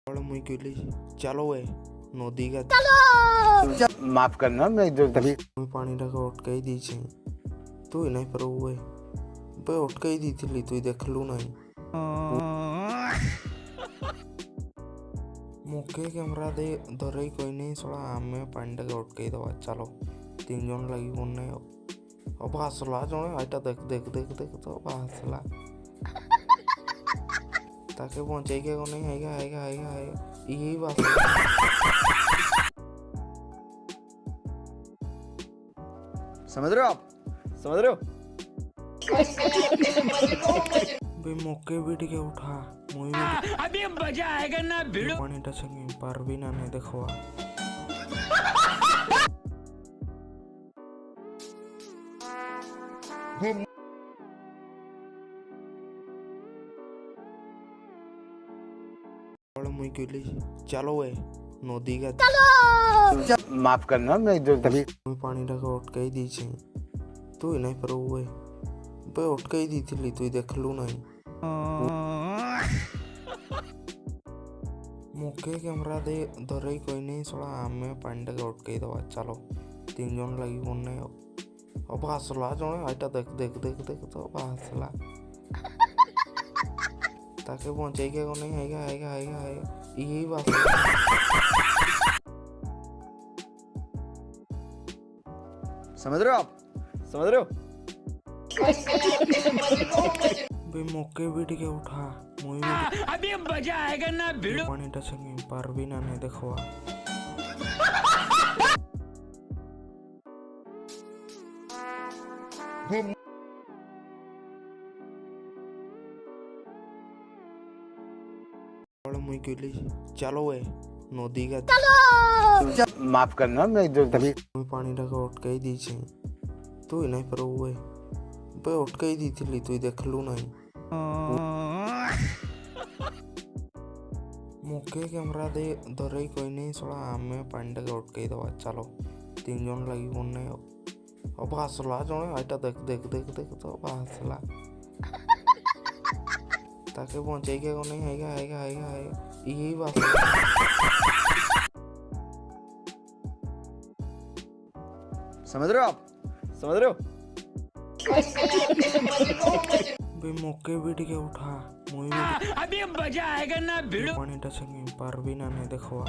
मुई कहली चलो ए नदी का माफ करना मैं जो तभी पानी टाके अटकाई दी तु नहीं पर अटकाई दी थी तु देखलु नहीं मुके कैमरा दे धरई कोई नहीं सड़ा आमे पानी टाके अटकाई दवा चलो 3 जन लगी कोने अब हसला जने आइटा देख देख देख देख तो हसला ताके पहुंचाई के कोने आएगा आएगा आएगा आएगा यही बात समझ रहे हो आप समझ रहे हो बे मौके भी टिके उठा मुई भी अभी मजा आएगा ना भिड़ो पानी टचेंगे पर भी ना नहीं देखवा मुई कहली चलो ए नदी का माफ करना मैं जो तभी पानी टाके अटकाई दी तु नहीं पर अटकाई दी थी तु देखलु नहीं मुके कैमरा दे धरई कोई नहीं सड़ा आमे पानी टाके अटकाई दवा चलो 3 जन लगी कोने अब हसला जने आइटा देख देख देख देख तो हसला ताके पहुंचाई के कोने आएगा आएगा आएगा आएगा यही बात समझ रहे हो आप समझ रहे हो बे मौके भी टिके उठा मुई भी अभी मजा आएगा ना भिड़ो पानी टचेंगे पर भी ना नहीं देखवा मुई कहली चलो ए नदी का माफ करना मैं जो तभी पानी टाके अटकाई दी तु नहीं पर अटकाई दी थी तु देखलु नहीं मुके कैमरा दे धरई कोई नहीं सड़ा आमे पानी टाके अटकाई दवा चलो 3 जन लगी कोने अब हसला जने आइटा देख देख देख देख तो हसला ताके पहुंचाई के कोने आएगा आएगा आएगा आएगा यही बात समझ रहे हो आप समझ रहे हो बे मौके भी टिके उठा मुई भी अभी मजा आएगा ना भिड़ो पानी टचेंगे पर भी ना नहीं देखवा